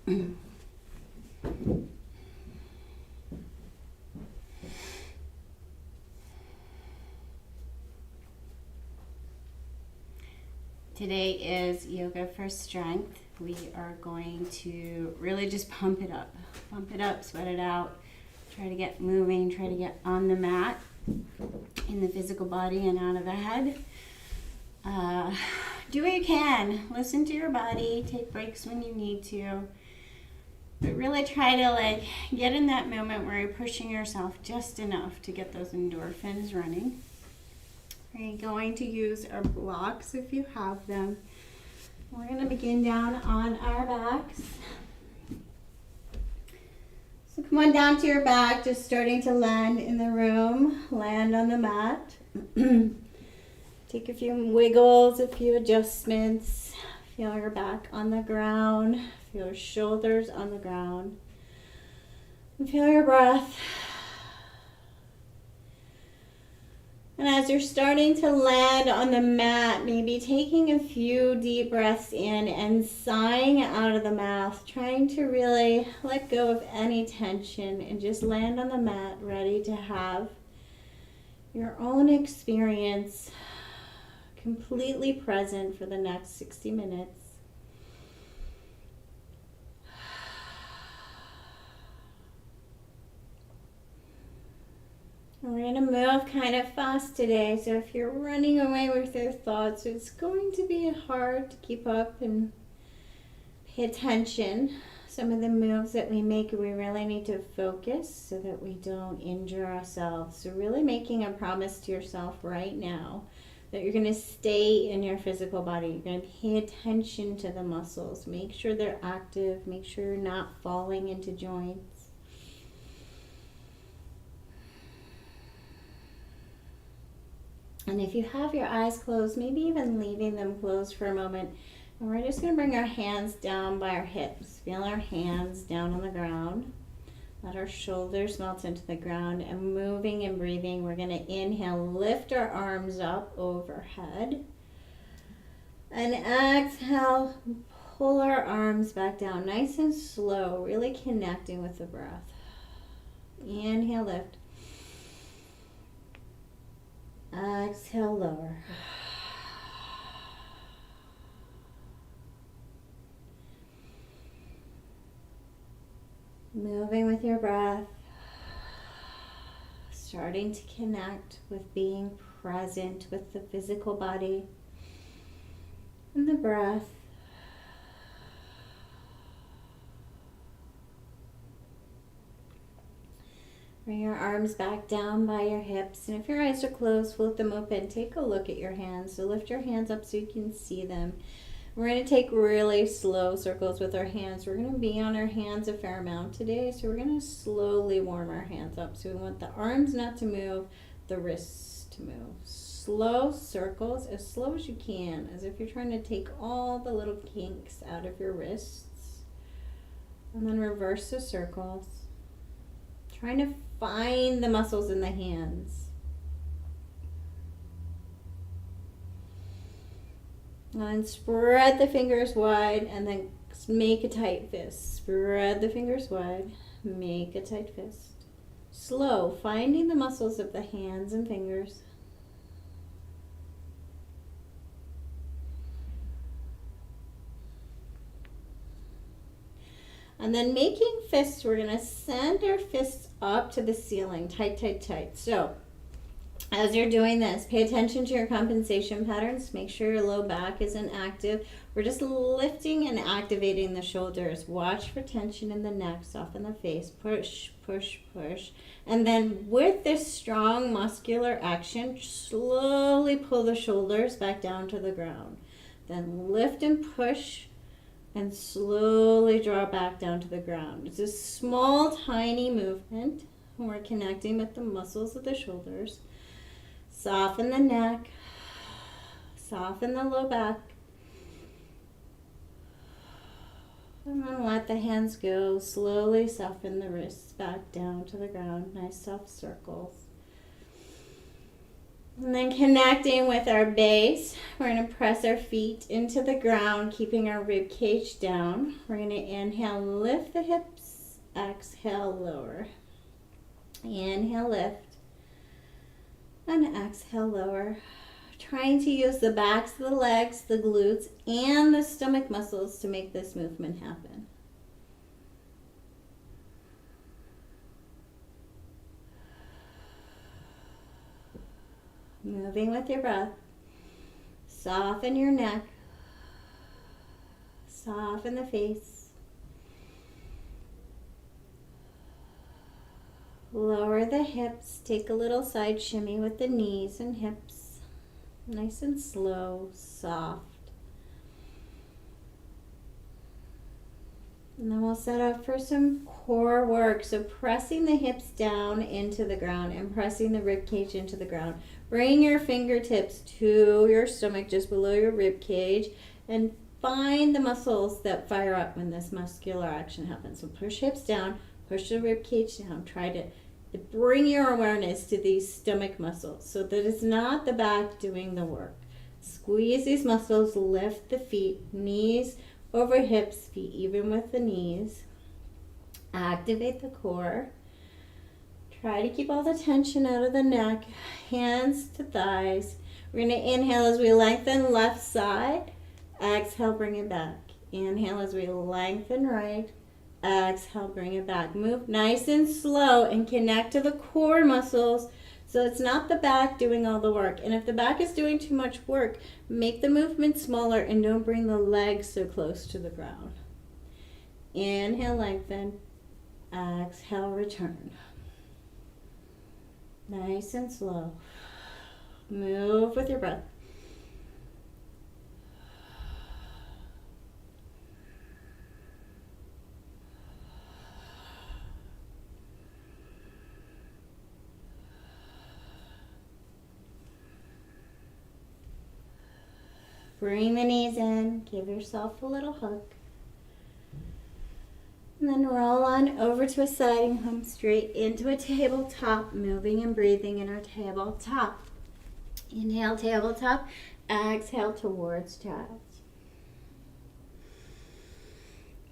Today is Yoga for Strength. We are going to really just pump it up, sweat it out, try to get moving, try to get on the mat in the physical body and out of the head. Do what you can. Listen to your body. Take breaks when you need to. But really try to get in that moment where you're pushing yourself just enough to get those endorphins running. We're going to use our blocks if you have them. We're going to begin down on our backs. So come on down to your back, just starting to land in the room, land on the mat. Take a few wiggles, a few adjustments. Feel your back on the ground, feel your shoulders on the ground. And feel your breath. And as you're starting to land on the mat, maybe taking a few deep breaths in and sighing out of the mouth, trying to really let go of any tension and just land on the mat ready to have your own experience completely present for the next 60 minutes. We're going to move kind of fast today, so if you're running away with your thoughts, it's going to be hard to keep up and pay attention. Some of the moves that we make, we really need to focus so that we don't injure ourselves. So really making a promise to yourself right now that you're going to stay in your physical body. You're going to pay attention to the muscles. Make sure they're active. Make sure you're not falling into joints. And if you have your eyes closed, maybe even leaving them closed for a moment. And we're just going to bring our hands down by our hips. Feel our hands down on the ground. Let our shoulders melt into the ground. And moving and breathing, we're going to inhale, lift our arms up overhead. And exhale, pull our arms back down nice and slow, really connecting with the breath. Inhale, lift. Exhale, lower. Moving with your breath. Starting to connect with being present with the physical body and the breath. Bring your arms back down by your hips, and if your eyes are closed, float them open. Take a look at your hands. So lift your hands up so you can see them. We're going to take really slow circles with our hands. We're going to be on our hands a fair amount today, so we're going to slowly warm our hands up. So we want the arms not to move, the wrists to move. Slow circles, as slow as you can, as if you're trying to take all the little kinks out of your wrists. And then reverse the circles. Trying to find the muscles in the hands. And spread the fingers wide and then make a tight fist. Spread the fingers wide, make a tight fist. Slow, finding the muscles of the hands and fingers. And then making fists, we're going to send our fists up to the ceiling, tight, tight, tight. So as you're doing this, pay attention to your compensation patterns. Make sure your low back isn't active. We're just lifting and activating the shoulders. Watch for tension in the neck, soften the face, push, push, push. And then with this strong muscular action, slowly pull the shoulders back down to the ground. Then lift and push. And slowly draw back down to the ground. It's a small, tiny movement. We're connecting with the muscles of the shoulders. Soften the neck. Soften the low back. And then let the hands go. Slowly soften the wrists back down to the ground. Nice soft circles. And then connecting with our base, we're going to press our feet into the ground, keeping our rib cage down. We're going to inhale, lift the hips, exhale, lower. Inhale, lift, and exhale, lower. Trying to use the backs of the legs, the glutes, and the stomach muscles to make this movement happen. Moving with your breath. Soften your neck. Soften the face. Lower the hips. Take a little side shimmy with the knees and hips. Nice and slow, soft. And then we'll set up for some core work. So pressing the hips down into the ground and pressing the rib cage into the ground. Bring your fingertips to your stomach just below your rib cage and find the muscles that fire up when this muscular action happens. So push hips down, push the rib cage down. Try to bring your awareness to these stomach muscles so that it's not the back doing the work. Squeeze these muscles, lift the feet, knees over hips, feet even with the knees. Activate the core. Try to keep all the tension out of the neck, hands to thighs. We're going to inhale as we lengthen left side. Exhale, bring it back. Inhale as we lengthen right. Exhale, bring it back. Move nice and slow and connect to the core muscles so it's not the back doing all the work. And if the back is doing too much work, make the movement smaller and don't bring the legs so close to the ground. Inhale, lengthen. Exhale, return. Nice and slow. Move with your breath. Bring the knees in. Give yourself a little hug. And then roll on over to a side and come straight into a tabletop, moving and breathing in our tabletop. Inhale, tabletop. Exhale towards child's.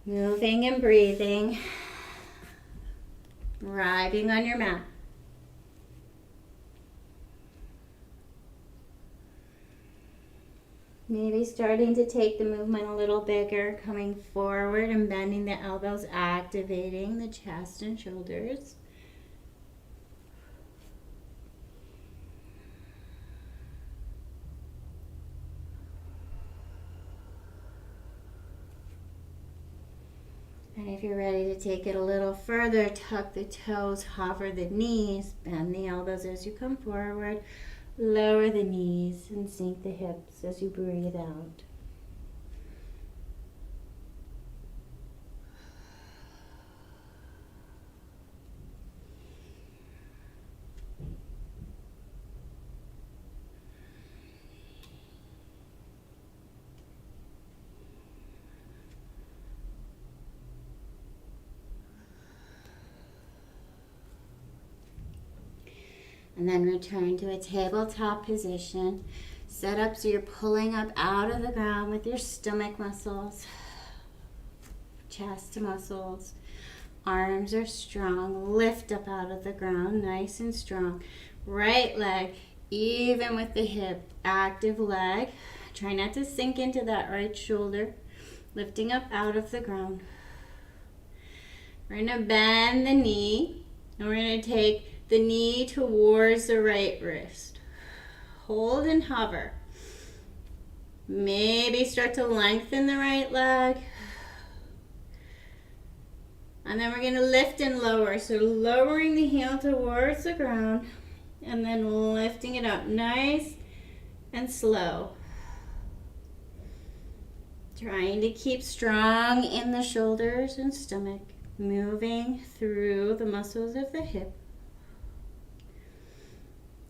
Moving and breathing. Riding on your mat. Maybe starting to take the movement a little bigger, coming forward and bending the elbows, activating the chest and shoulders. And if you're ready to take it a little further, tuck the toes, hover the knees, bend the elbows as you come forward. Lower the knees and sink the hips as you breathe out. And then return to a tabletop position. Set up so you're pulling up out of the ground with your stomach muscles, chest muscles. Arms are strong. Lift up out of the ground, nice and strong. Right leg, even with the hip. Active leg. Try not to sink into that right shoulder. Lifting up out of the ground. We're going to bend the knee. And we're going to take the knee towards the right wrist. Hold and hover. Maybe start to lengthen the right leg. And then we're going to lift and lower. So lowering the heel towards the ground and then lifting it up nice and slow. Trying to keep strong in the shoulders and stomach. Moving through the muscles of the hip.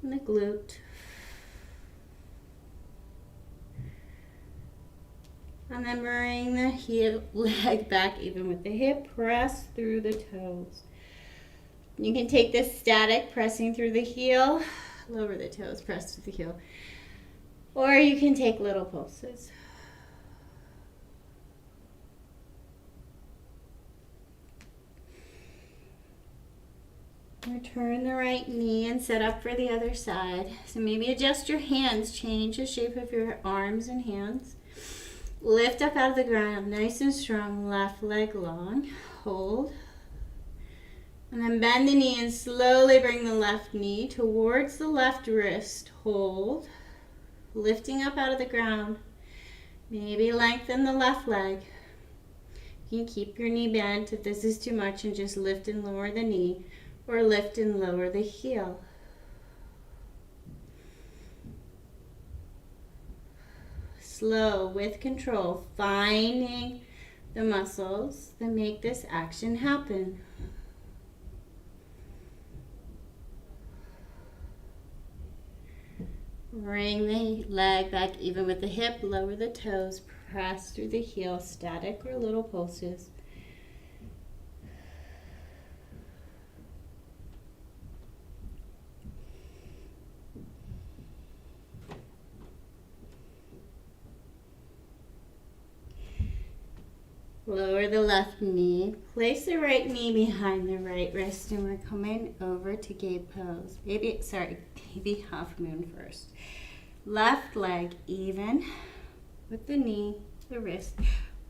And the glute. And then bring the heel leg back even with the hip. Press through the toes. You can take this static, pressing through the heel, Lower the toes, press to the heel. Or you can take little pulses. Turn the right knee and set up for the other side. So maybe adjust your hands, change the shape of your arms and hands. Lift up out of the ground, nice and strong, left leg long. Hold. And then bend the knee and slowly bring the left knee towards the left wrist. Hold. Lifting up out of the ground. Maybe lengthen the left leg. You can keep your knee bent if this is too much and just lift and lower the knee, or lift and lower the heel. Slow, with control, finding the muscles that make this action happen. Bring the leg back even with the hip, lower the toes, press through the heel, static or little pulses. Lower the left knee, place the right knee behind the right wrist, and we're coming over to gate pose. Baby half moon first. Left leg even with the knee, the wrist.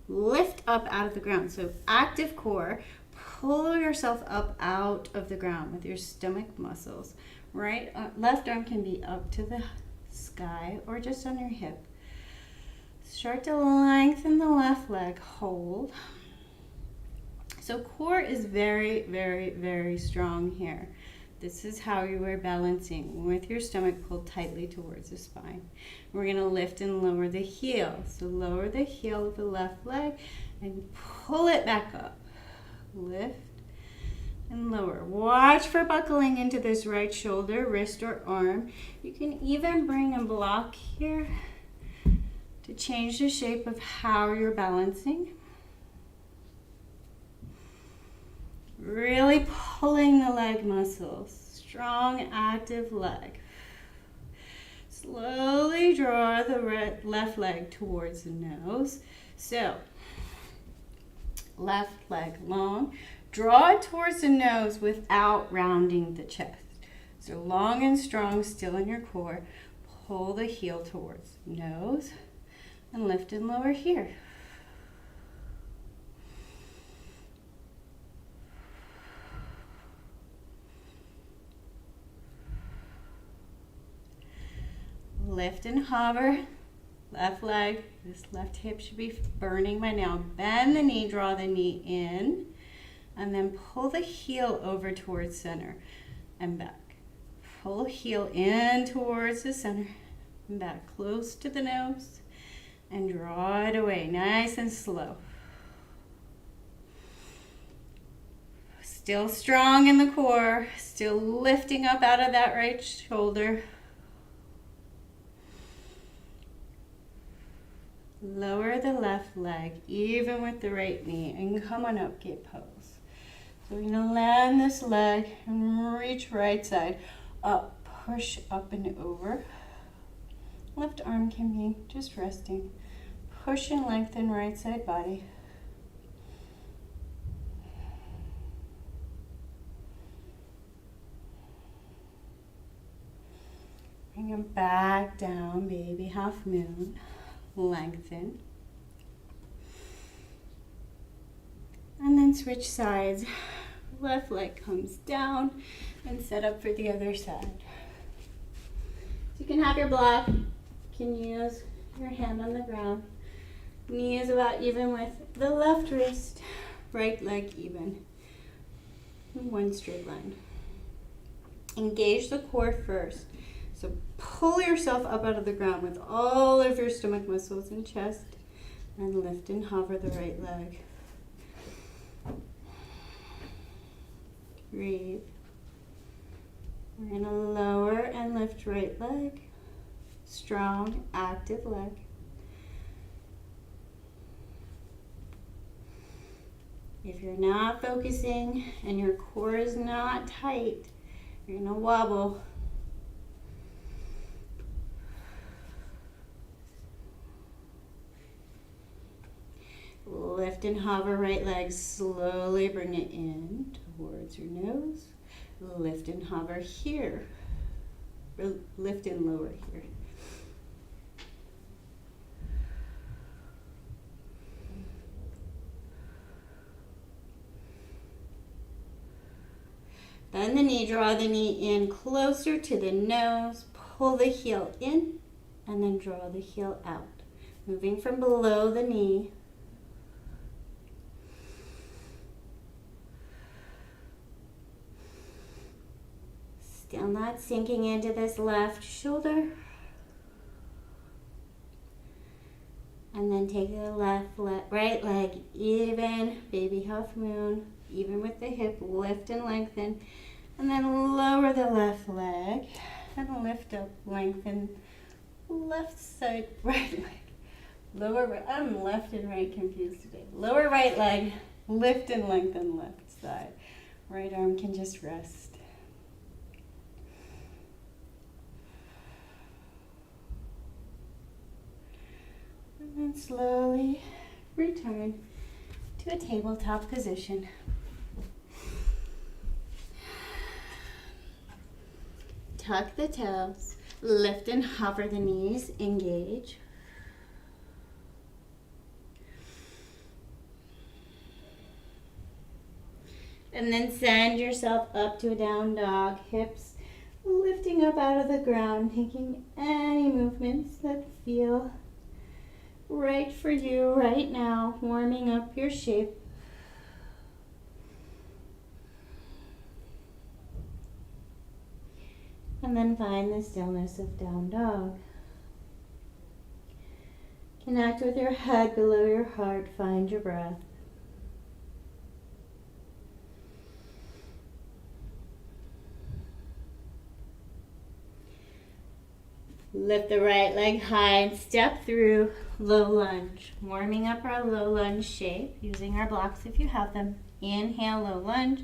Lift up out of the ground. So active core, pull yourself up out of the ground with your stomach muscles. Right, left arm can be up to the sky or just on your hip. Start to lengthen the left leg, hold. So core is very, very, very strong here. This is how you are balancing with your stomach pulled tightly towards the spine. We're gonna lift and lower the heel. So lower the heel of the left leg and pull it back up. Lift and lower. Watch for buckling into this right shoulder, wrist, or arm. You can even bring a block here to change the shape of how you're balancing. Really pulling the leg muscles. Strong, active leg. Slowly draw the left leg towards the nose. So, left leg long. Draw it towards the nose without rounding the chest. So long and strong, still in your core. Pull the heel towards the nose. And lift and lower here. Lift and hover. Left leg, this left hip should be burning by now. Bend the knee, draw the knee in, and then pull the heel over towards center and back. Pull heel in towards the center and back, close to the nose. And draw it away, nice and slow. Still strong in the core, still lifting up out of that right shoulder. Lower the left leg, even with the right knee, and come on up, gate pose. So we're gonna land this leg and reach right side, up, push up and over. Left arm can be just resting. Push and lengthen right side body. Bring them back down, baby half moon. Lengthen. And then switch sides. Left leg comes down and set up for the other side. So you can have your block. You can use your hand on the ground. Knee is about even with the left wrist, right leg even. In one straight line. Engage the core first. So pull yourself up out of the ground with all of your stomach muscles and chest, and lift and hover the right leg. Breathe. We're going to lower and lift right leg. Strong, active leg. If you're not focusing and your core is not tight, you're going to wobble. lift and hover right leg. Slowly bring it in towards your nose. Lift and hover here. Lift and lower here. Bend the knee, draw the knee in closer to the nose. Pull the heel in and then draw the heel out. Moving from below the knee. Still not sinking into this left shoulder. And then take the right leg even, baby half moon, even with the hip, lift and lengthen. And then lower the left leg and lift up, lengthen left side, right leg. Lower right, I'm left and right confused today. Lower right leg, lift and lengthen left side. Right arm can just rest. And then slowly return to a tabletop position. Tuck the toes, lift and hover the knees, engage. And then send yourself up to a down dog, hips lifting up out of the ground, taking any movements that feel right for you right now, warming up your shape. And then find the stillness of down dog. Connect with your head below your heart, find your breath. Lift the right leg high and step through low lunge. Warming up our low lunge shape, using our blocks if you have them. Inhale, low lunge.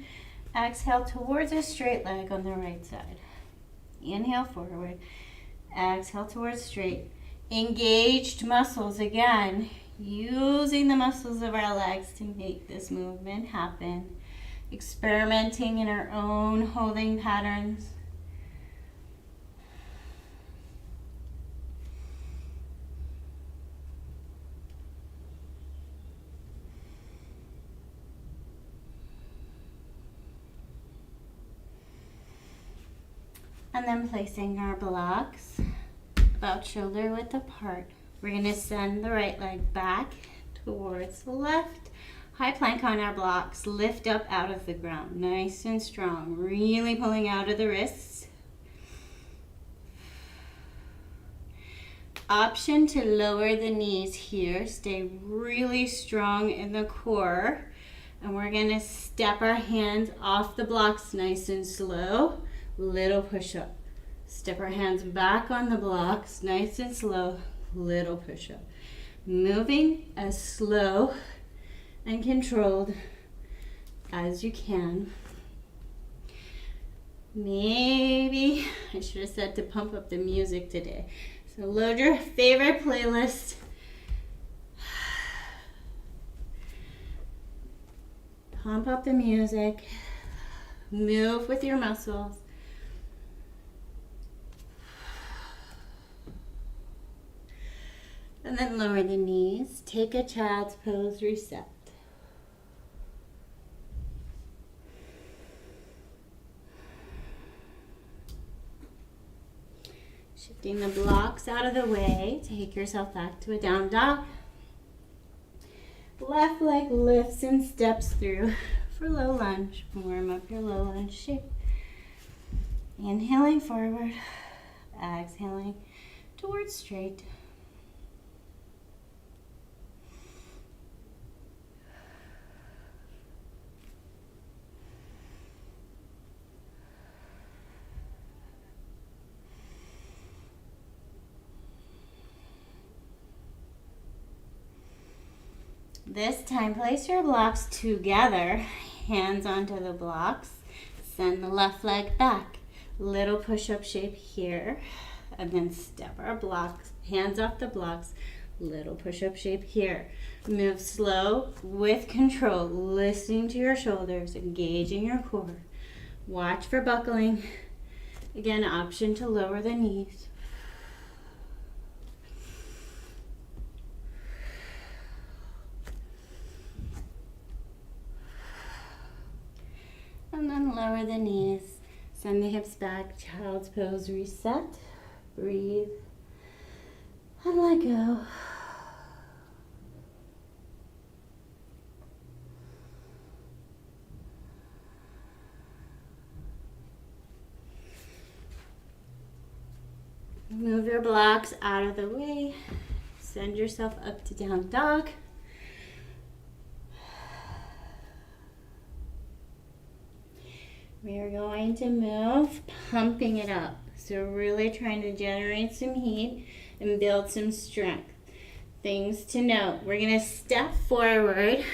Exhale towards a straight leg on the right side. Inhale forward. Exhale towards straight. Engaged muscles again. Using the muscles of our legs to make this movement happen. Experimenting in our own holding patterns. And then placing our blocks about shoulder width apart. We're going to send the right leg back towards the left. High plank on our blocks. Lift up out of the ground. Nice and strong. Really pulling out of the wrists. Option to lower the knees here. Stay really strong in the core. And we're going to step our hands off the blocks nice and slow. Little push up. Step our hands back on the blocks, nice and slow, little push up. Moving as slow and controlled as you can. Maybe I should have said to pump up the music today. So load your favorite playlist. Pump up the music. Move with your muscles. And then lower the knees. Take a child's pose, reset. Shifting the blocks out of the way. Take yourself back to a down dog. Left leg lifts and steps through for low lunge. Warm up your low lunge shape. Inhaling forward. Exhaling towards straight. This time, place your blocks together, hands onto the blocks. Send the left leg back. Little push-up shape here. And then step our blocks, hands off the blocks. Little push-up shape here. Move slow with control, listening to your shoulders, engaging your core. Watch for buckling. Again, option to lower the knees. And then lower the knees. Send the hips back, child's pose, reset. Breathe. And let go. Move your blocks out of the way. Send yourself up to down dog. We are going to move, pumping it up. So really trying to generate some heat and build some strength. Things to note. We're going to step forward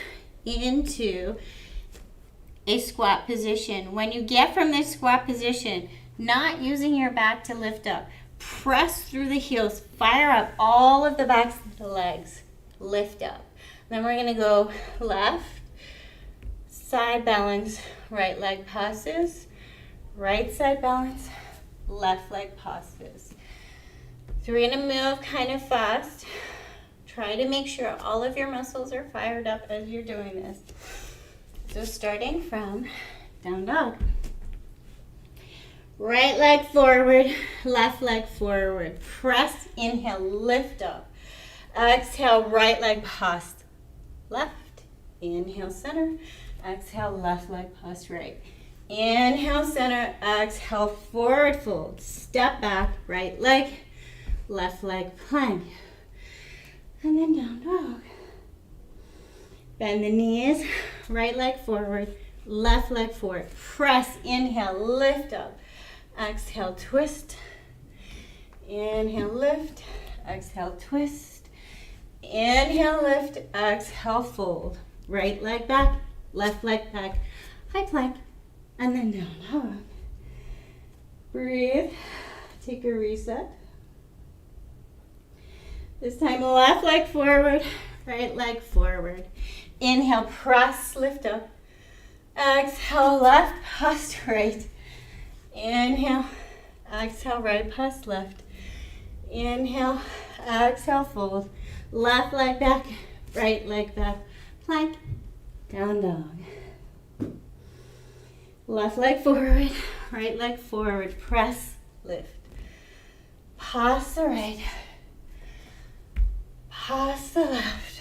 into a squat position. When you get from this squat position, not using your back to lift up, press through the heels, fire up all of the backs of the legs, lift up. Then we're gonna go left, side balance, right leg passes, right side balance, left leg passes. So we're gonna move kind of fast. Try to make sure all of your muscles are fired up as you're doing this. So starting from down dog. Right leg forward, left leg forward. Press, inhale, lift up. Exhale, right leg past left. Inhale, center. Exhale, left leg past right. Inhale, center. Exhale, forward fold. Step back, right leg, left leg plank. And then down dog. Bend the knees, right leg forward, left leg forward. Press, inhale, lift up. Exhale, twist. Inhale, lift. Exhale, twist. Inhale, lift. Exhale, fold. Right leg back, left leg back. High plank. And then down dog. Breathe. Take a reset. This time, left leg forward, right leg forward. Inhale, press, lift up. Exhale, left, past right. Inhale, exhale, right past left. Inhale, exhale, fold. Left leg back, right leg back. Plank, down dog. Left leg forward, right leg forward. Press, lift. Pass the right. Pass the left.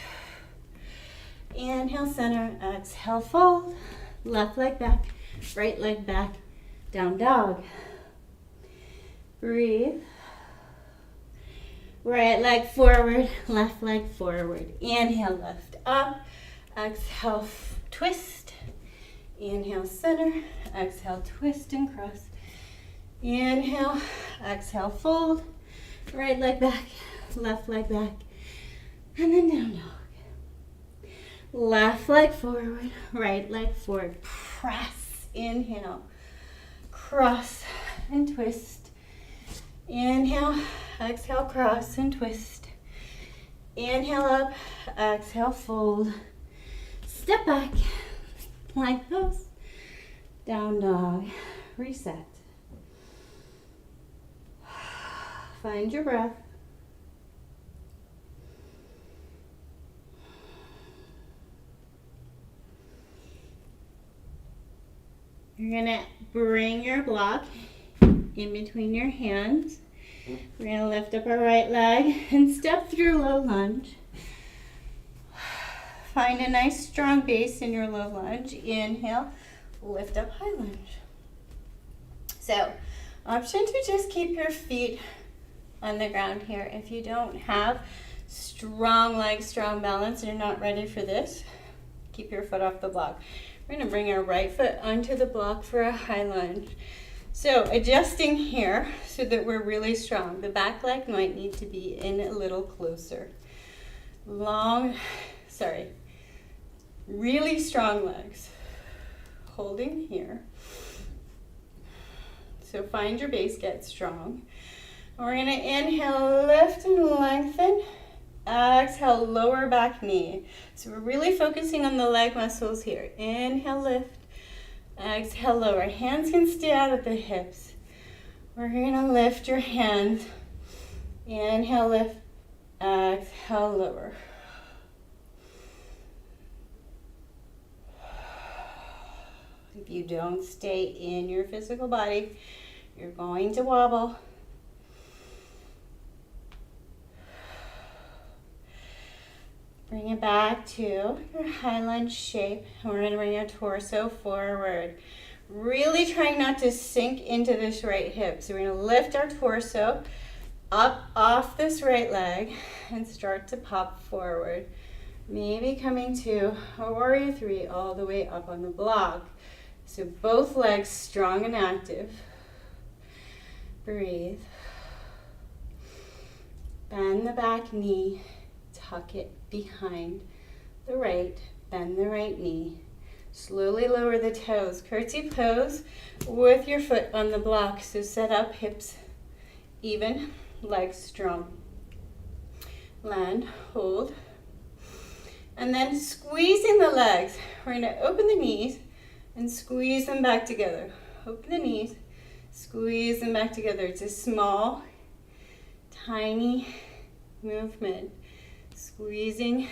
Inhale, center, exhale, fold. Left leg back, right leg back. Down dog. Breathe. Right leg forward, left leg forward. Inhale, lift up. Exhale, twist. Inhale, center. Exhale, twist and cross. Inhale, exhale, fold. Right leg back, left leg back. And then down dog. Left leg forward, right leg forward. Press. Inhale. Cross and twist. Inhale, exhale, cross and twist. Inhale up, exhale, fold. Step back, plank pose, down dog, reset. Find your breath. You're gonna bring your block in between your hands. We're gonna lift up our right leg and step through low lunge. Find a nice strong base in your low lunge. Inhale, lift up high lunge. So, option to just keep your feet on the ground here. If you don't have strong legs, strong balance, and you're not ready for this, keep your foot off the block. We're going to bring our right foot onto the block for a high lunge. So adjusting here so that we're really strong. The back leg might need to be in a little closer. Really strong legs. Holding here. So find your base, get strong. And we're going to inhale, lift and lengthen. Exhale, lower back knee. So we're really focusing on the leg muscles here. Inhale, lift. Exhale, lower. Hands can stay out at the hips. We're gonna lift your hands. Inhale, lift. Exhale, lower. If you don't stay in your physical body, you're going to wobble. Bring it back to your high lunge shape. We're going to bring your torso forward. Really trying not to sink into this right hip. So we're going to lift our torso up off this right leg and start to pop forward. Maybe coming to a warrior three all the way up on the block. So both legs strong and active. Breathe. Bend the back knee. Tuck it behind the right. Bend the right knee. Slowly lower the toes. Curtsy pose with your foot on the block. So set up, hips even, legs strong. Land, hold. And then squeezing the legs. We're going to open the knees and squeeze them back together. Open the knees, squeeze them back together. It's a small, tiny movement. Squeezing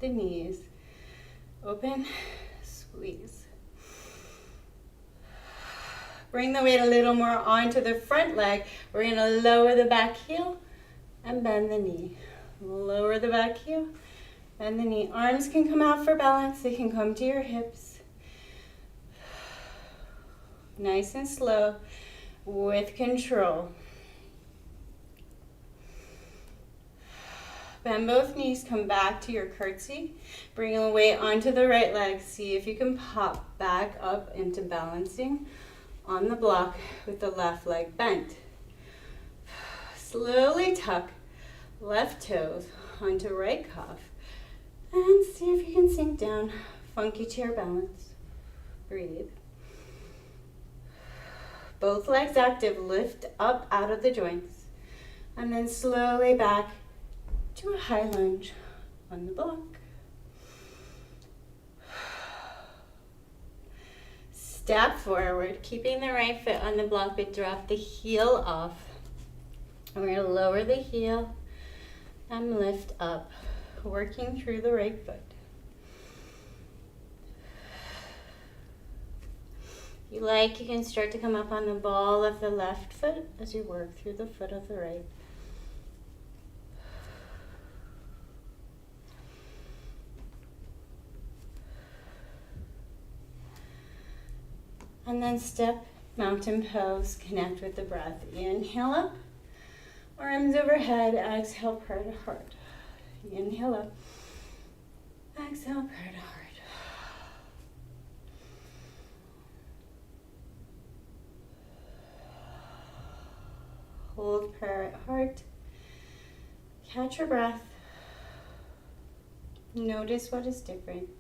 the knees. Open, squeeze. Bring the weight a little more onto the front leg. We're going to lower the back heel and bend the knee. Lower the back heel, bend the knee. Arms can come out for balance. They can come to your hips. Nice and slow with control. Bend both knees, come back to your curtsy. Bring the weight onto the right leg. See if you can pop back up into balancing on the block with the left leg bent. Slowly tuck left toes onto right cuff and see if you can sink down. Funky chair balance. Breathe. Both legs active, lift up out of the joints and then slowly back to a high lunge on the block. Step forward, keeping the right foot on the block, but drop the heel off. We're going to lower the heel and lift up, working through the right foot. If you like, you can start to come up on the ball of the left foot as you work through the foot of the right. And then step, mountain pose, connect with the breath. Inhale up, arms overhead, exhale, prayer to heart. Inhale up, exhale, prayer to heart. Hold prayer at heart. Catch your breath. Notice what is different.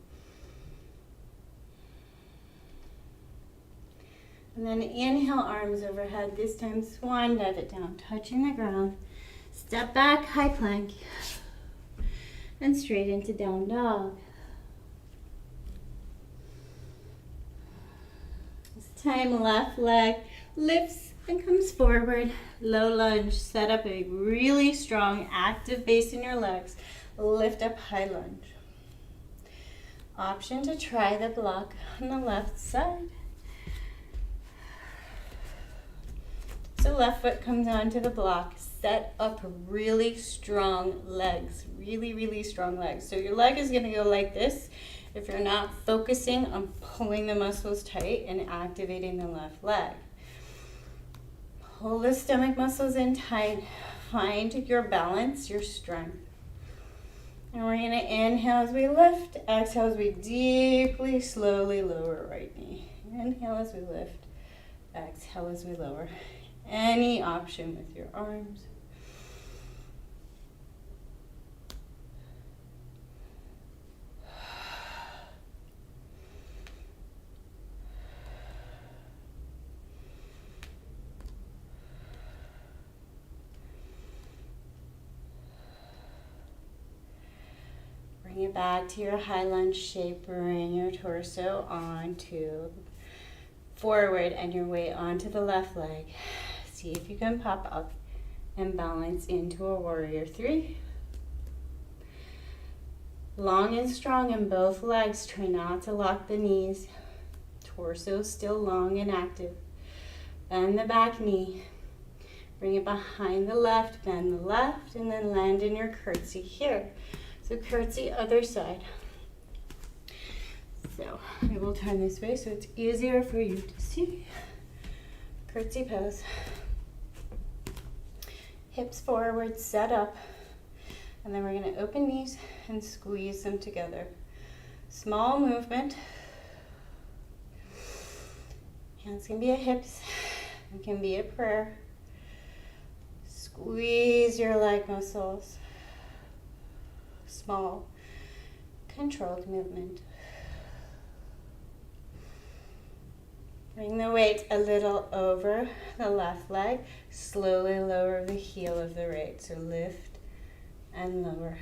And then inhale, arms overhead. This time swan dive it down, touching the ground. Step back, high plank. And straight into down dog. This time left leg lifts and comes forward. Low lunge. Set up a really strong active base in your legs. Lift up, high lunge. Option to try the block on the left side. So left foot comes onto the block. Set up really strong legs. Really strong legs. So your leg is going to go like this if you're not focusing on pulling the muscles tight and activating the left leg. Pull the stomach muscles in tight. Find your balance, your strength. And we're going to inhale as we lift. Exhale as we deeply, slowly lower right knee. Inhale as we lift. Exhale as we lower. Any option with your arms. Bring it back to your high lunge shape. Bring your torso onto forward and your weight onto the left leg. See if you can pop up and balance into a warrior three. Long and strong in both legs. Try not to lock the knees. Torso still long and active. Bend the back knee. Bring it behind the left, bend the left, and then land in your curtsy here. So curtsy, other side. So we will turn this way so it's easier for you to see. Curtsy pose. Hips forward, set up. And then we're going to open knees and squeeze them together. Small movement. Hands can be at hips. It can be a prayer. Squeeze your leg muscles. Small, controlled movement. Bring the weight a little over the left leg. Slowly lower the heel of the right. So lift and lower.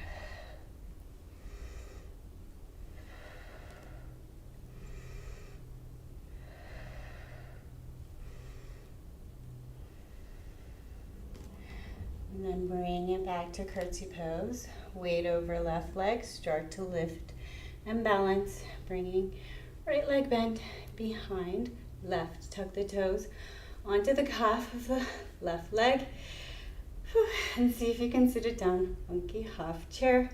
And then bring it back to curtsy pose. Weight over left leg. Start to lift and balance. Bringing right leg bent behind left. Tuck the toes onto the calf of the left leg. And see if you can sit it down. Monkey half chair.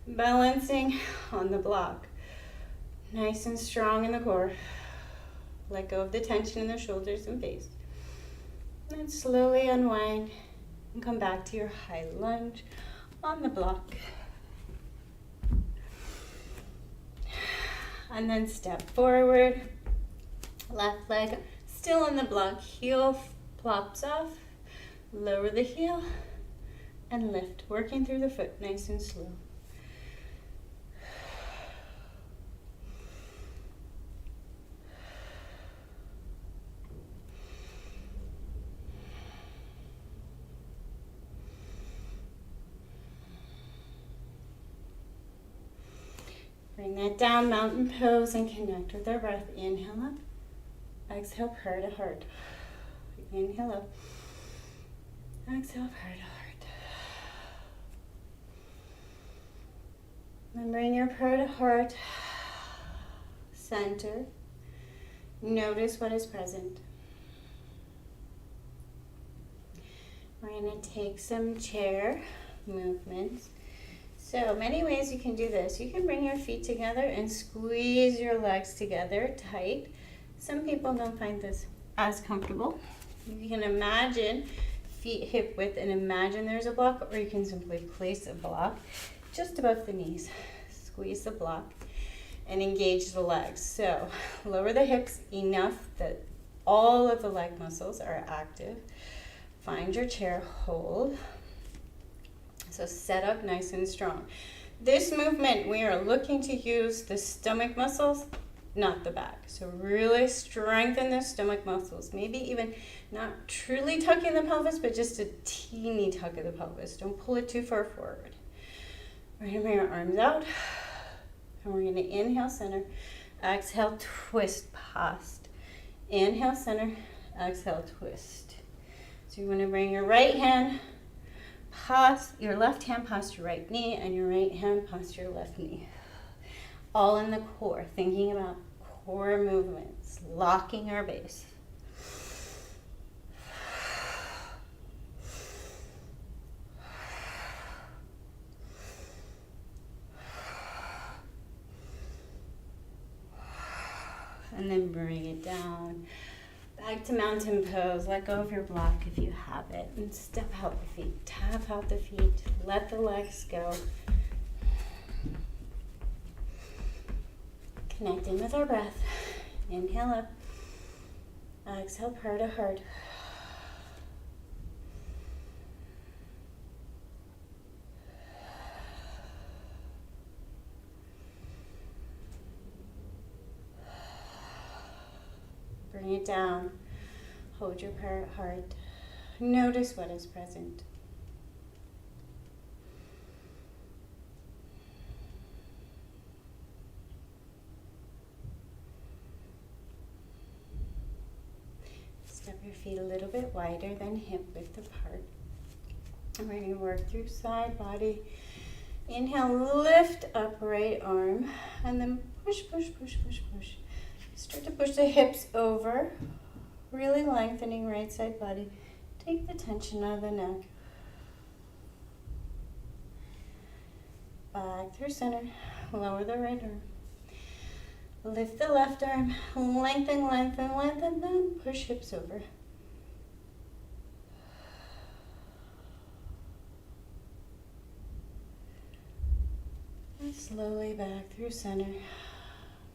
Balancing on the block. Nice and strong in the core. Let go of the tension in the shoulders and face. And then slowly unwind and come back to your high lunge on the block. And then step forward. Left leg still on the block. Heel plops off. Lower the heel and lift. Working through the foot nice and slow. Bring that down, mountain pose, and connect with our breath. Inhale up. Exhale, prayer to heart. Inhale up. Exhale, prayer to heart. Then bring your prayer to heart. Center. Notice what is present. We're going to take some chair movements. So many ways you can do this. You can bring your feet together and squeeze your legs together tight. Some people don't find this as comfortable. You can imagine feet hip width and imagine there's a block, or you can simply place a block just above the knees. Squeeze the block and engage the legs. So lower the hips enough that all of the leg muscles are active. Find your chair, hold. So set up nice and strong. This movement, we are looking to use the stomach muscles, not the back. So really strengthen the stomach muscles. Maybe even not truly tucking the pelvis, but just a teeny tuck of the pelvis. Don't pull it too far forward. We're going to bring our arms out. And we're going to inhale, center. Exhale, twist, past. Inhale, center. Exhale, twist. So you want to bring your right hand past, your left hand past your right knee, and your right hand past your left knee. All in the core, thinking about core movements, locking our base. And then bring it down. Back to mountain pose. Let go of your block if you have it. And step out the feet. Tap out the feet. Let the legs go. Connecting with our breath. Inhale up. Exhale, prayer to heart. Bring it down. Hold your prayer at heart. Notice what is present. feet a little bit wider than hip width apart. And we're going to work through side body. Inhale, lift up right arm, and then push, push, push, push, push. Start to push the hips over, really lengthening right side body. Take the tension out of the neck. Back through center, lower the right arm. Lift the left arm, lengthen, lengthen, lengthen, then push hips over. And slowly back through center.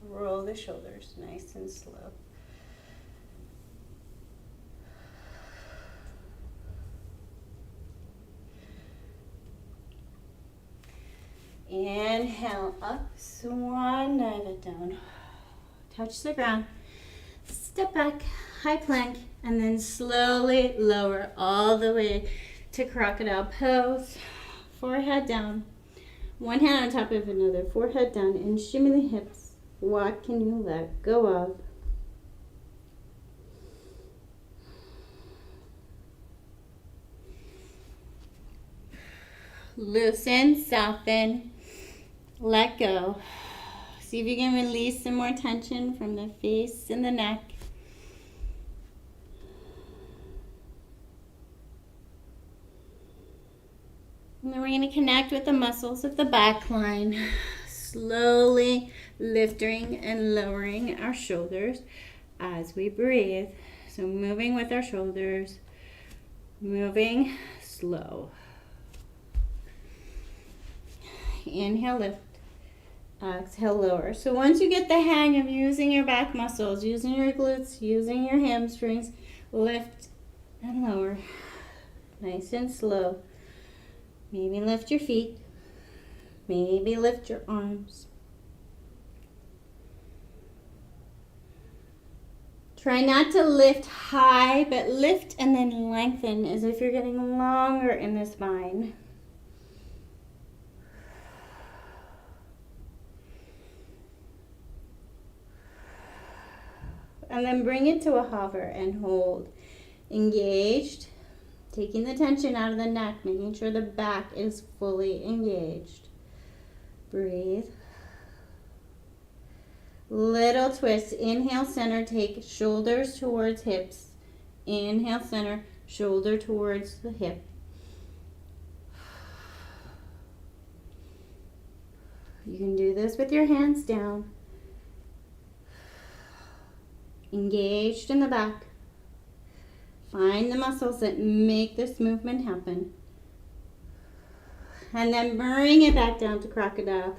Roll the shoulders nice and slow. Inhale up, swan dive it down. Touch the ground. Step back, high plank, and then slowly lower all the way to crocodile pose. Forehead down. One hand on top of another, forehead down, and shimmy the hips. What can you let go of? Loosen, soften, let go. See if you can release some more tension from the face and the neck. And then we're going to connect with the muscles of the back line. Slowly lifting and lowering our shoulders as we breathe. So moving with our shoulders, moving slow. Inhale, lift. Exhale, lower. So once you get the hang of using your back muscles, using your glutes, using your hamstrings, lift and lower. Nice and slow. Maybe lift your feet. Maybe lift your arms. Try not to lift high, but lift and then lengthen as if you're getting longer in the spine. And then bring it to a hover and hold. Engaged. Taking the tension out of the neck, making sure the back is fully engaged. Breathe. Little twist. Inhale, center, take shoulders towards hips. Inhale, center, shoulder towards the hip. You can do this with your hands down. Engaged in the back. Find the muscles that make this movement happen. And then bring it back down to crocodile.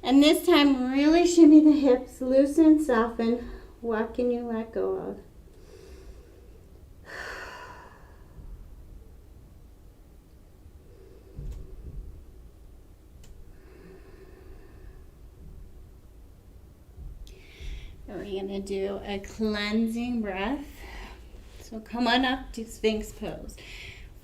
And this time, really shimmy the hips, loosen, soften. What can you let go of? We're going to do a cleansing breath. So come on up to Sphinx pose.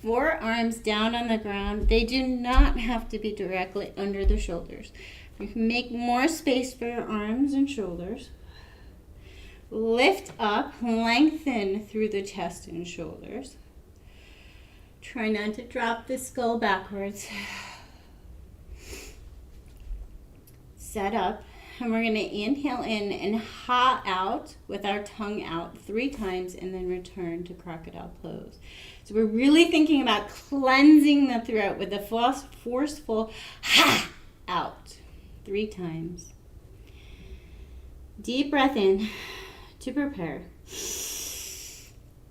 Forearms down on the ground. They do not have to be directly under the shoulders. You can make more space for your arms and shoulders. Lift up, lengthen through the chest and shoulders. Try not to drop the skull backwards. Set up. And we're going to inhale in and ha out with our tongue out 3 times and then return to crocodile pose. So we're really thinking about cleansing the throat with a forceful ha out 3 times. Deep breath in to prepare.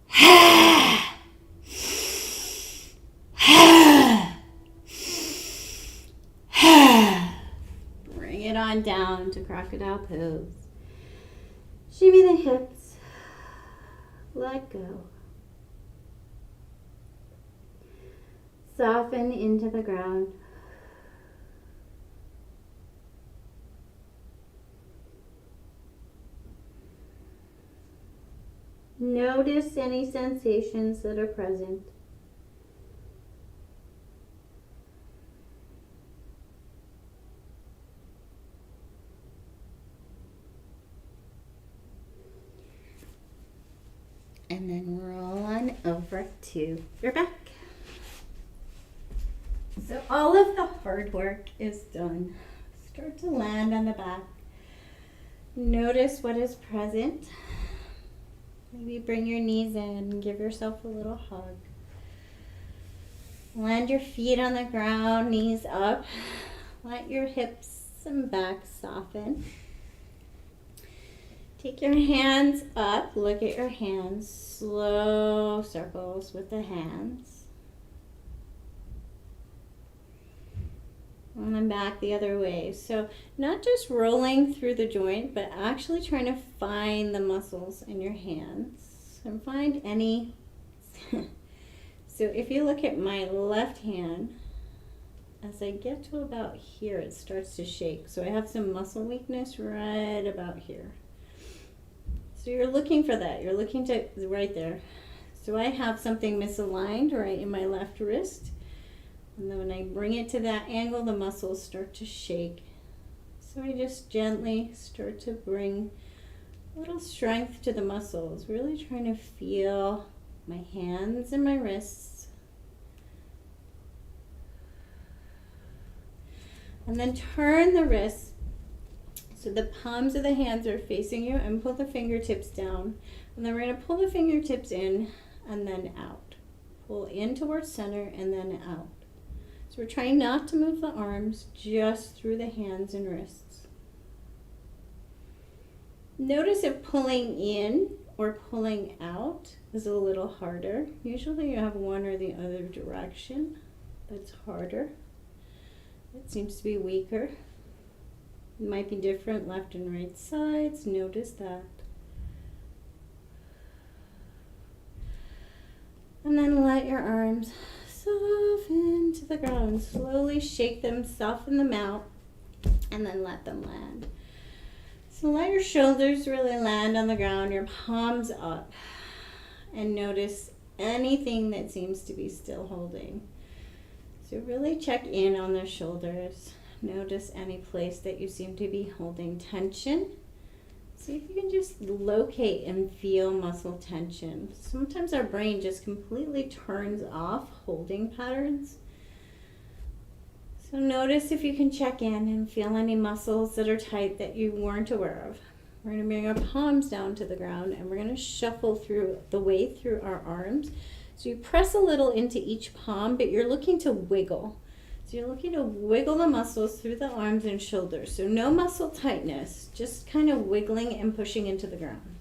Ha. Ha. Ha. Bring it on down to crocodile pose. Shimmy the hips. Let go. Soften into the ground. Notice any sensations that are present. And then roll over to your back. So all of the hard work is done. Start to land on the back. Notice what is present. Maybe bring your knees in and give yourself a little hug. Land your feet on the ground, knees up. Let your hips and back soften. Take your hands up. Look at your hands. Slow circles with the hands. And then back the other way. So not just rolling through the joint, but actually trying to find the muscles in your hands and find any. So if you look at my left hand, as I get to about here, it starts to shake. So I have some muscle weakness right about here. So you're looking for that. You're looking to right there. So I have something misaligned right in my left wrist. And then when I bring it to that angle, the muscles start to shake. So I just gently start to bring a little strength to the muscles, really trying to feel my hands and my wrists. And then turn the wrists so the palms of the hands are facing you, and pull the fingertips down. And then we're going to pull the fingertips in and then out. Pull in towards center and then out. So we're trying not to move the arms, just through the hands and wrists. Notice if pulling in or pulling out is a little harder. Usually you have one or the other direction that's harder. It seems to be weaker. It might be different left and right sides. Notice that. And then let your arms soften to the ground. Slowly shake them, soften them out, and then let them land. So let your shoulders really land on the ground, your palms up, and notice anything that seems to be still holding. So really check in on the shoulders. Notice any place that you seem to be holding tension. See if you can just locate and feel muscle tension. Sometimes our brain just completely turns off holding patterns. So notice if you can check in and feel any muscles that are tight that you weren't aware of. We're going to bring our palms down to the ground and we're going to shuffle through the way through our arms. So you press a little into each palm, but you're looking to wiggle. So you're looking to wiggle the muscles through the arms and shoulders. So no muscle tightness, just kind of wiggling and pushing into the ground.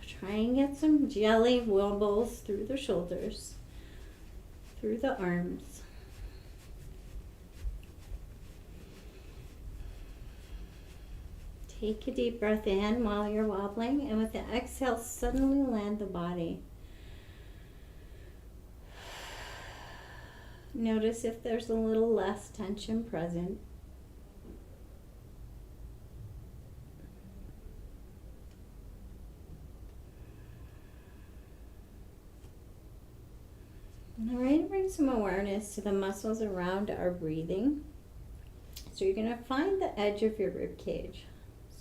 Try and get some jelly wobbles through the shoulders, through the arms. Take a deep breath in while you're wobbling, and with the exhale, suddenly land the body. Notice if there's a little less tension present. All right, bring some awareness to the muscles around our breathing. So you're going to find the edge of your rib cage.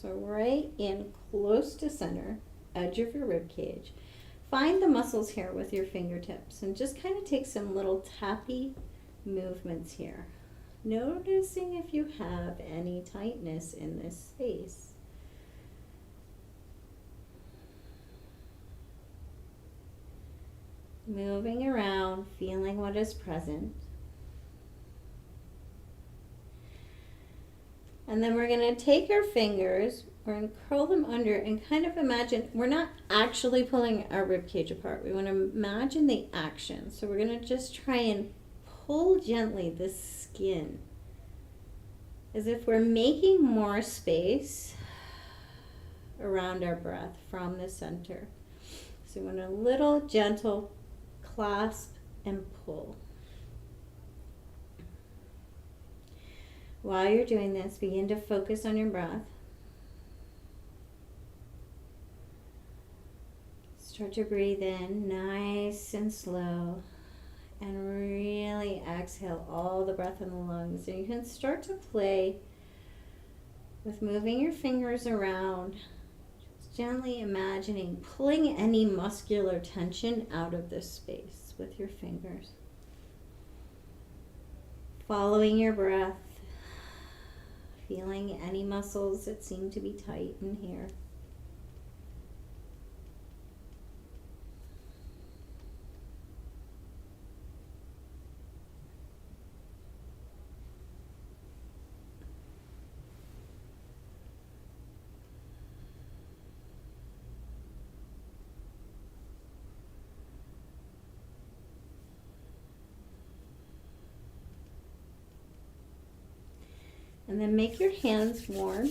So right in close to center, edge of your rib cage. Find the muscles here with your fingertips and just kind of take some little tappy movements here. Noticing if you have any tightness in this space. Moving around, feeling what is present. And then we're going to take our fingers, we're going to curl them under and kind of imagine, we're not actually pulling our rib cage apart. We want to imagine the action. So we're going to just try and pull gently the skin as if we're making more space around our breath from the center. So we want a little gentle clasp and pull. While you're doing this, begin to focus on your breath. Start to breathe in nice and slow, and really exhale all the breath in the lungs. And you can start to play with moving your fingers around, just gently imagining pulling any muscular tension out of this space with your fingers. Following your breath, feeling any muscles that seem to be tight in here. And then make your hands warm.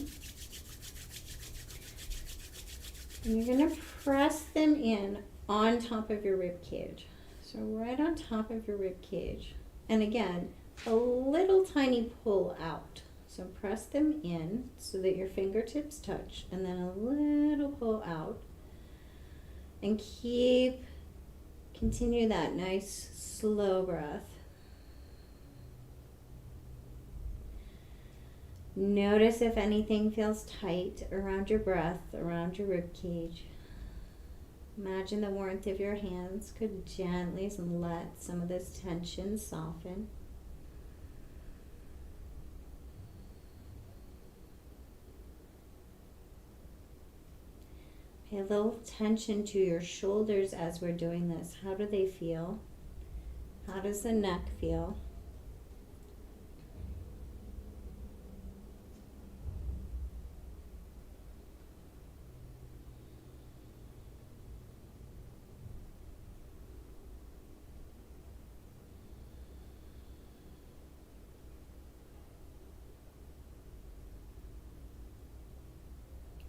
And you're going to press them in on top of your rib cage. So right on top of your rib cage. And again, a little tiny pull out. So press them in so that your fingertips touch, and then a little pull out. And continue that nice slow breath. Notice if anything feels tight around your breath, around your rib cage. Imagine the warmth of your hands could gently let some of this tension soften. Pay a little attention to your shoulders as we're doing this. How do they feel? How does the neck feel?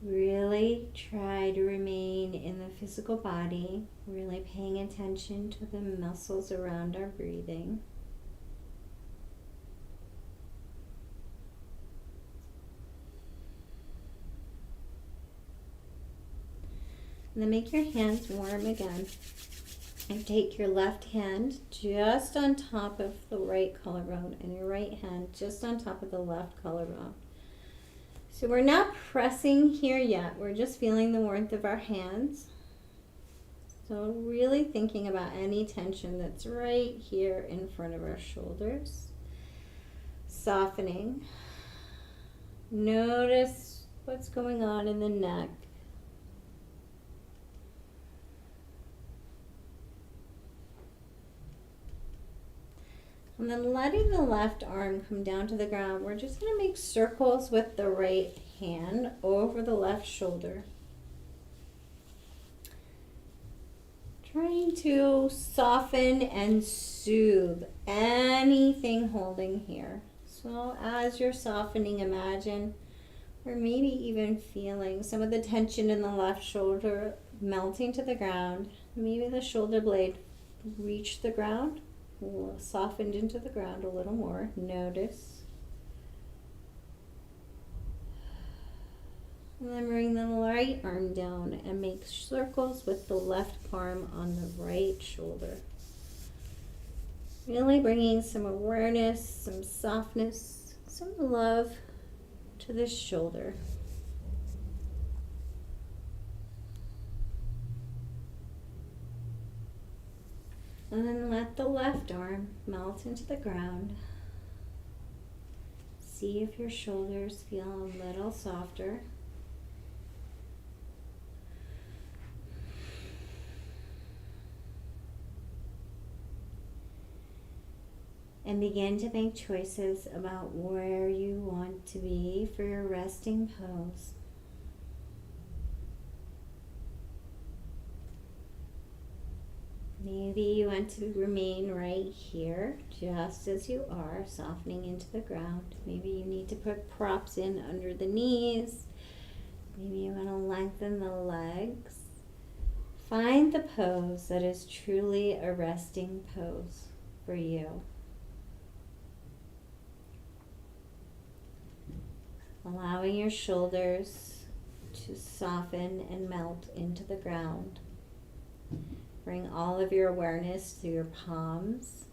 Really try to remain in the physical body, really paying attention to the muscles around our breathing. And then make your hands warm again. And take your left hand just on top of the right collarbone and your right hand just on top of the left collarbone. So we're not pressing here yet. We're just feeling the warmth of our hands. So really thinking about any tension that's right here in front of our shoulders. Softening. Notice what's going on in the neck. And then letting the left arm come down to the ground, we're just going to make circles with the right hand over the left shoulder. Trying to soften and soothe anything holding here. So as you're softening, imagine, or maybe even feeling some of the tension in the left shoulder melting to the ground. Maybe the shoulder blade reach the ground. Softened into the ground a little more. Notice. And then bring the right arm down and make circles with the left palm on the right shoulder. Really bringing some awareness, some softness, some love to this shoulder. And then let the left arm melt into the ground. See if your shoulders feel a little softer. And begin to make choices about where you want to be for your resting pose. Maybe you want to remain right here, just as you are, softening into the ground. Maybe you need to put props in under the knees. Maybe you want to lengthen the legs. Find the pose that is truly a resting pose for you. Allowing your shoulders to soften and melt into the ground. Bring all of your awareness to your palms.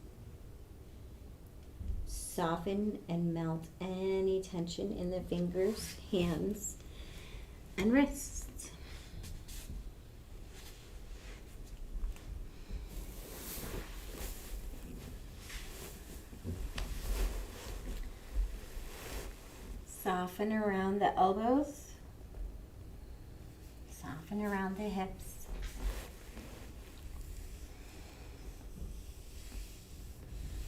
Soften and melt any tension in the fingers, hands, and wrists. Soften around the elbows. Soften around the hips.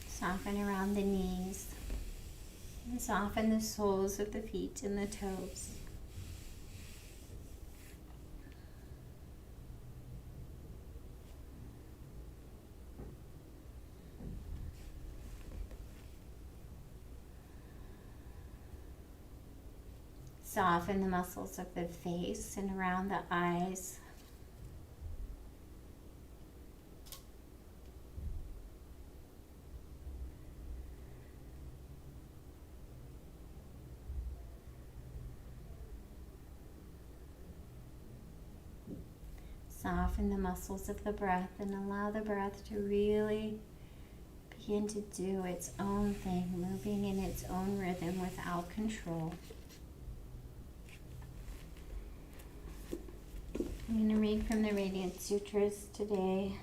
Soften around the knees. And soften the soles of the feet and the toes. Soften the muscles of the face and around the eyes. Soften the muscles of the breath and allow the breath to really begin to do its own thing, moving in its own rhythm without control. I'm going to read from the Radiant Sutras today.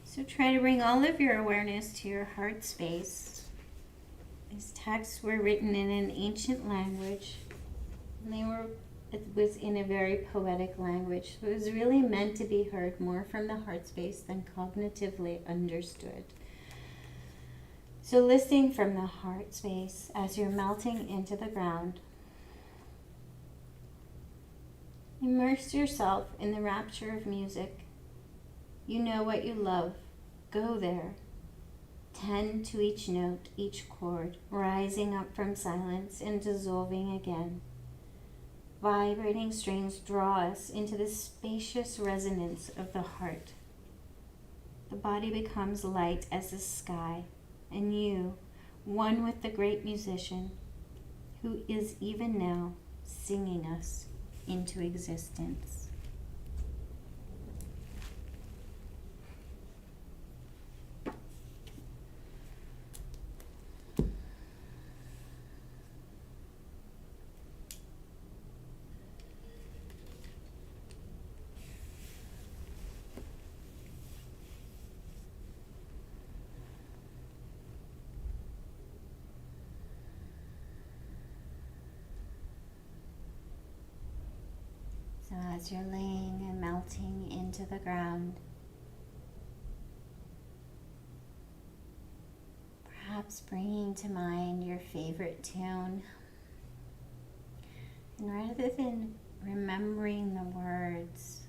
So try to bring all of your awareness to your heart space. These texts were written in an ancient language, and it was in a very poetic language. So it was really meant to be heard more from the heart space than cognitively understood. So listening from the heart space as you're melting into the ground, immerse yourself in the rapture of music. You know what you love. Go there. Tend to each note, each chord, rising up from silence and dissolving again. Vibrating strings draw us into the spacious resonance of the heart. The body becomes light as the sky, and you, one with the great musician, who is even now singing us into existence. So as you're laying and melting into the ground, perhaps bringing to mind your favorite tune, and rather than remembering the words,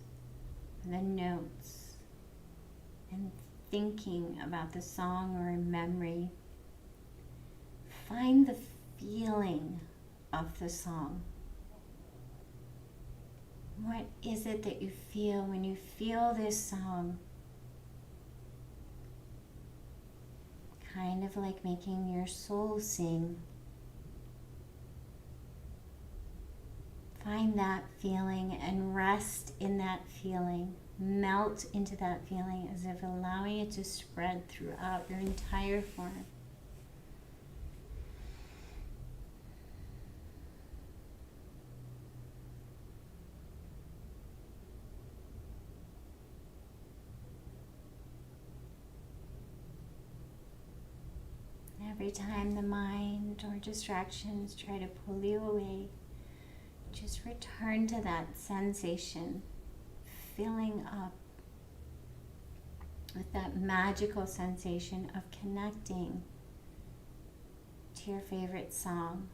the notes, and thinking about the song or memory, find the feeling of the song. What is it that you feel when you feel this song? Kind of like making your soul sing. Find that feeling and rest in that feeling. Melt into that feeling as if allowing it to spread throughout your entire form. Every time the mind or distractions try to pull you away, just return to that sensation, filling up with that magical sensation of connecting to your favorite song.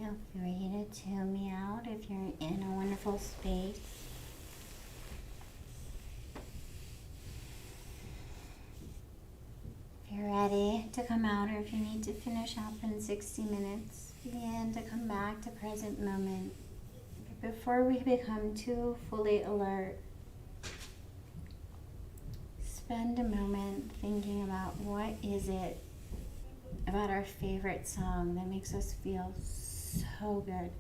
Feel free to tune me out if you're in a wonderful space. If you're ready to come out, or if you need to finish up in 60 minutes, begin to come back to present moment. Before we become too fully alert, spend a moment thinking about what is it about our favorite song that makes us feel so good.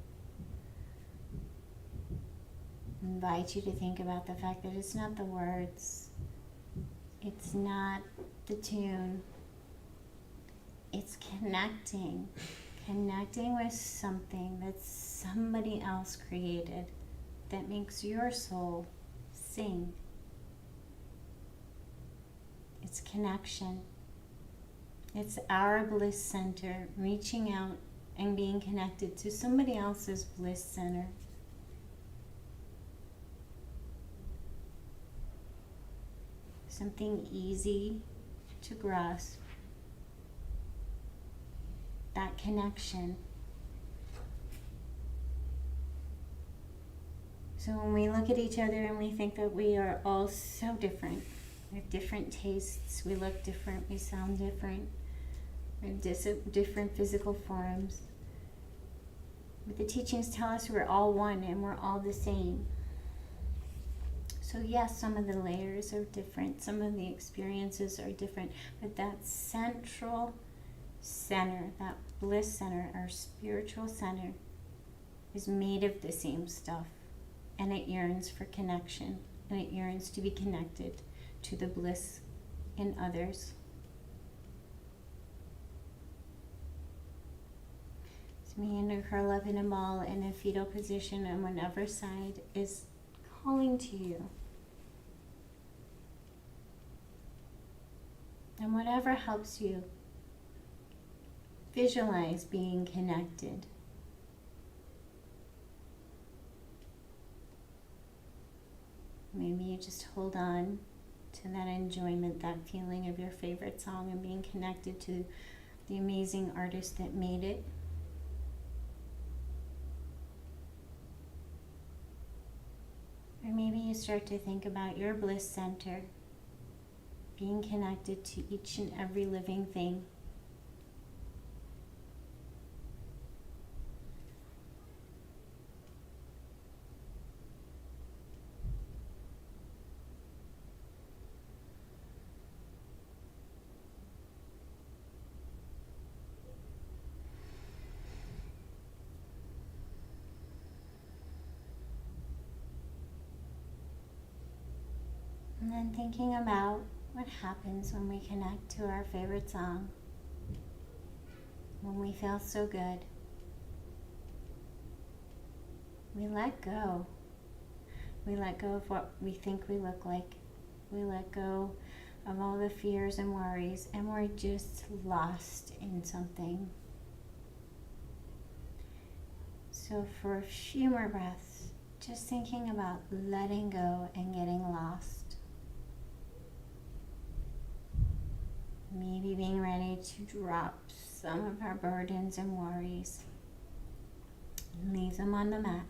I invite you to think about the fact that it's not the words, it's not the tune, it's connecting with something that somebody else created that makes your soul sing. It's connection. It's our bliss center reaching out and being connected to somebody else's bliss center. Something easy to grasp. That connection. So when we look at each other and we think that we are all so different, we have different tastes, we look different, we sound different, we have different physical forms. But the teachings tell us we're all one and we're all the same. So yes, some of the layers are different, some of the experiences are different, but that central center, that bliss center, our spiritual center, is made of the same stuff. And it yearns for connection, and it yearns to be connected to the bliss in others. So begin to curl up in a ball in a fetal position, and whatever side is calling to you. And whatever helps you visualize being connected. Maybe you just hold on to that enjoyment, that feeling of your favorite song and being connected to the amazing artist that made it. Or maybe you start to think about your bliss center, being connected to each and every living thing. And then thinking about what happens when we connect to our favorite song, when we feel so good. We let go. We let go of what we think we look like. We let go of all the fears and worries, and we're just lost in something. So for a few more breaths, just thinking about letting go and getting lost. Maybe being ready to drop some of our burdens and worries and leave them on the mat.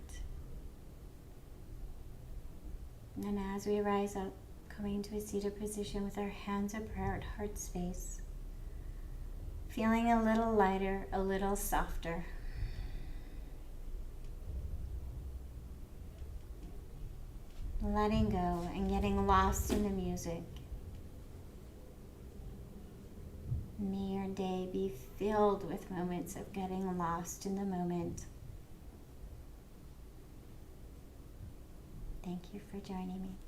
And as we rise up, coming to a seated position with our hands of prayer at heart space, feeling a little lighter, a little softer. Letting go and getting lost in the music. May your day be filled with moments of getting lost in the moment. Thank you for joining me.